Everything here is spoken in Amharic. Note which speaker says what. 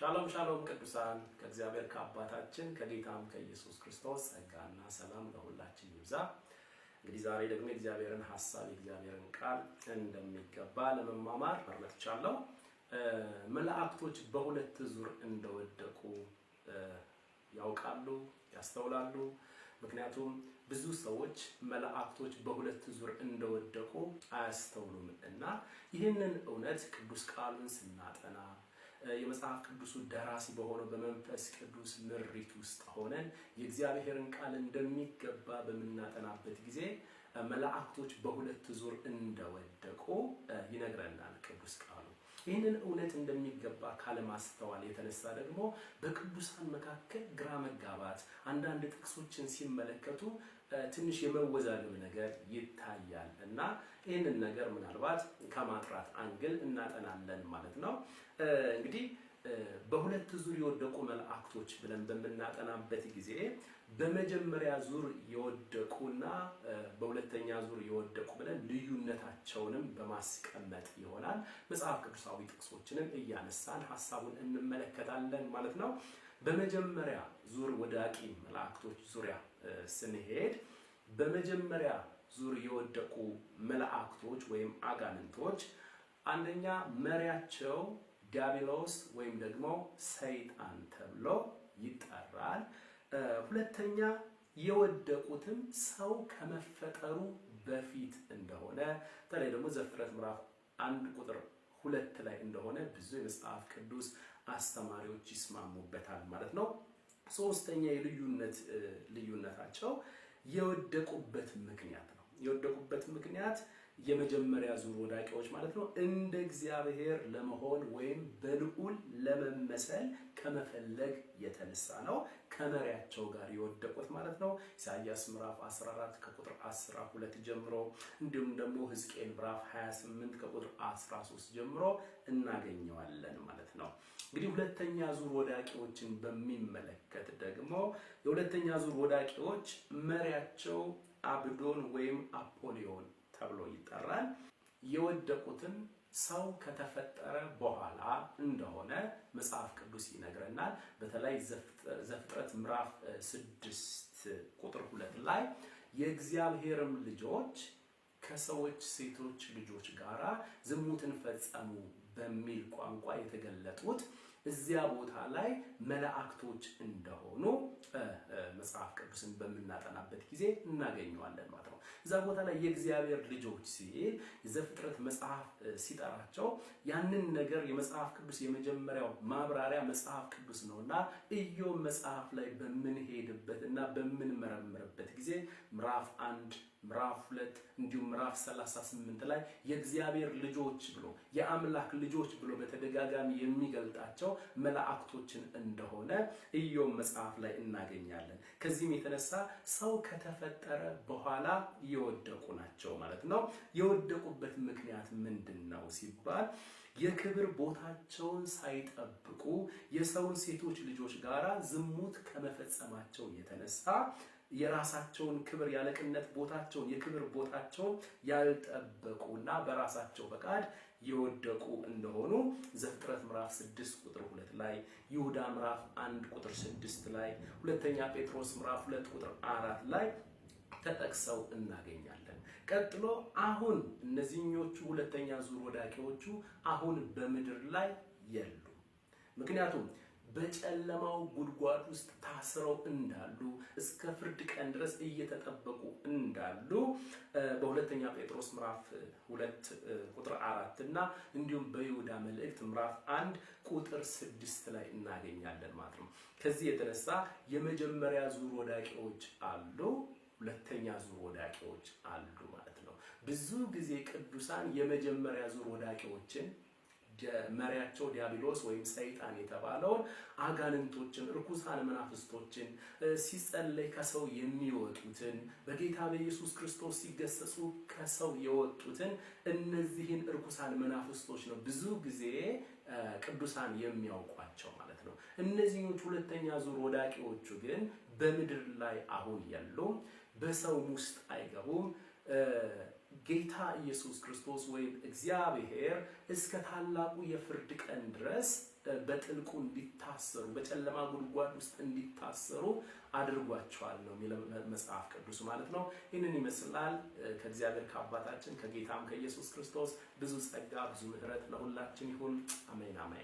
Speaker 1: ሻሎም ሻሎም ቅዱሳን ከእግዚአብሔር ከአባታችን ከጌታም ከኢየሱስ ክርስቶስ ጸጋና ሰላም ለሁላችን ይብዛ። እንግዲህ ዛሬ ደግሞ የእግዚአብሔርን ሐሳብ የእግዚአብሔርን ቃል እንደሚገባ ለመማማር መጥቻለሁ። መላእክቶች በሁለት ዙር እንደወደቁ ያውቃሉ፣ ያስተውላሉ። ምክንያቱም ብዙ ሰዎች መላእክቶች በሁለት ዙር እንደወደቁ አያስተውሉም እና ይህንን እውነት ቅዱስ ቃሉን ስናጠና የመጽሐፍ ቅዱስ ደራሲ በሆነው በመንፈስ ቅዱስ ምሪት ውስጥ ሆነን የእግዚአብሔርን ቃል እንደሚገባ በመናጠናበት ጊዜ መላእክቶች በሁለት ዙር እንደወደቁ ይነግረናል ቅዱስ ቃሉ። ይህንን እውነት እንደሚገባ ካለማስተዋል የተነሳ ደግሞ በቅዱሳን መካከል ግራ መጋባት፣ አንዳንድ ጥቅሶችን ሲመለከቱ ትንሽ የመወዛገብ ነገር ይታያል እና ይህንን ነገር ምናልባት ከማጥራት አንግል እናጠናለን ማለት ነው። እንግዲህ በሁለት ዙር የወደቁ መላእክቶች ብለን በመናጠናበት ጊዜ በመጀመሪያ ዙር የወደቁና በሁለተኛ ዙር የወደቁ ብለን ልዩነታቸውንም በማስቀመጥ ይሆናል መጽሐፍ ቅዱሳዊ ጥቅሶችንም እያነሳን ሐሳቡን እንመለከታለን ማለት ነው። በመጀመሪያ ዙር ወዳቂ መላእክቶች ዙሪያ ስንሄድ በመጀመሪያ ዙር የወደቁ መላእክቶች ወይም አጋንንቶች አንደኛ መሪያቸው ዲያብሎስ ወይም ደግሞ ሰይጣን ተብሎ ይጠራል። ሁለተኛ የወደቁትም ሰው ከመፈጠሩ በፊት እንደሆነ በተለይ ደግሞ ዘፍጥረት ምዕራፍ 1 ቁጥር 2 ላይ እንደሆነ ብዙ የመጽሐፍ ቅዱስ አስተማሪዎች ይስማሙበታል ማለት ነው። ሶስተኛ ልዩነታቸው የወደቁበት ምክንያት ነው። የወደቁበት ምክንያት የመጀመሪያ ዙር ወዳቂዎች ማለት ነው እንደ እግዚአብሔር ለመሆን ወይም በልዑል ለመመሰል ከመፈለግ የተነሳ ነው ከመሪያቸው ጋር የወደቁት ማለት ነው። ኢሳይያስ ምዕራፍ 14 ከቁጥር 12 ጀምሮ እንዲሁም ደግሞ ሕዝቅኤል ምዕራፍ 28 ከቁጥር 13 ጀምሮ እናገኘዋለን ማለት ነው። እንግዲህ ሁለተኛ ዙር ወዳቂዎችን በሚመለከት ደግሞ የሁለተኛ ዙር ወዳቂዎች መሪያቸው አብዶን ወይም አፖሊዮን ተብሎ ይጠራል። የወደቁትን ሰው ከተፈጠረ በኋላ እንደሆነ መጽሐፍ ቅዱስ ይነግረናል። በተለይ ዘፍጥረት ምዕራፍ 6 ቁጥር 2 ላይ የእግዚአብሔርም ልጆች ከሰዎች ሴቶች ልጆች ጋራ ዝሙትን ፈጸሙ በሚል ቋንቋ የተገለጡት እዚያ ቦታ ላይ መላእክቶች እንደሆኑ መጽሐፍ ቅዱስን በመናጠናበት ጊዜ እናገኘዋለን ማለት ነው። እዛ ቦታ ላይ የእግዚአብሔር ልጆች ሲል ዘፍጥረት መጽሐፍ ሲጠራቸው ያንን ነገር የመጽሐፍ ቅዱስ የመጀመሪያው ማብራሪያ መጽሐፍ ቅዱስ ነውና ኢዮብ መጽሐፍ ላይ በምንሄድበትና በምንመረምርበት ጊዜ ምዕራፍ 1 ምዕራፍ 2 እንዲሁም ምዕራፍ 38 ላይ የእግዚአብሔር ልጆች ብሎ የአምላክ ልጆች ብሎ በተደጋጋሚ የሚገልጣቸው መላእክቶችን እንደሆነ ኢዮብ መጽሐፍ ላይ እናገኛለን። ከዚህም የተነሳ ሰው ከተፈጠረ በኋላ የወደቁ ናቸው ማለት ነው። የወደቁበት ምክንያት ምንድነው ሲባል የክብር ቦታቸውን ሳይጠብቁ የሰውን ሴቶች ልጆች ጋራ ዝሙት ከመፈጸማቸው የተነሳ የራሳቸውን ክብር ያለቅነት ቦታቸውን የክብር ቦታቸውን ያልጠበቁና በራሳቸው ፈቃድ የወደቁ እንደሆኑ ዘፍጥረት ምዕራፍ 6 ቁጥር 2 ላይ፣ ይሁዳ ምዕራፍ 1 ቁጥር 6 ላይ፣ ሁለተኛ ጴጥሮስ ምዕራፍ 2 ቁጥር 4 ላይ ተጠቅሰው እናገኛለን። ቀጥሎ አሁን እነዚህኞቹ ሁለተኛ ዙር ወዳቂዎቹ አሁን በምድር ላይ የሉ። ምክንያቱም በጨለማው ጉድጓድ ውስጥ ታስረው እንዳሉ እስከ ፍርድ ቀን ድረስ እየተጠበቁ እንዳሉ በሁለተኛ ጴጥሮስ ምዕራፍ 2 ቁጥር 4 እና እንዲሁም በይሁዳ መልእክት ምዕራፍ 1 ቁጥር 6 ላይ እናገኛለን ማለት ነው። ከዚህ የተነሳ የመጀመሪያ ዙር ወዳቂዎች አሉ፣ ሁለተኛ ዙር ወዳቂዎች አሉ ማለት ነው። ብዙ ጊዜ ቅዱሳን የመጀመሪያ ዙር ወዳቂዎችን መሪያቸው ዲያብሎስ ወይም ሰይጣን የተባለውን አጋንንቶችን ርኩሳን መናፍስቶችን ሲጸለይ ከሰው የሚወጡትን በጌታ በኢየሱስ ክርስቶስ ሲገሰጹ ከሰው የወጡትን እነዚህን ርኩሳን መናፍስቶች ነው ብዙ ጊዜ ቅዱሳን የሚያውቋቸው ማለት ነው። እነዚህኞቹ ሁለተኛ ዙር ወዳቂዎቹ ግን በምድር ላይ አሁን የሉም፣ በሰው ውስጥ አይገቡም። ጌታ ኢየሱስ ክርስቶስ ወይም እግዚአብሔር እስከ ታላቁ የፍርድ ቀን ድረስ በጥልቁ እንዲታሰሩ በጨለማ ጉድጓድ ውስጥ እንዲታሰሩ አድርጓቸዋል ነው የሚለው መጽሐፍ ቅዱስ ማለት ነው። ይህንን ይመስላል። ከእግዚአብሔር ከአባታችን ከጌታም ከኢየሱስ ክርስቶስ ብዙ ጸጋ ብዙ ምሕረት ለሁላችን ይሁን። አሜን አሜን።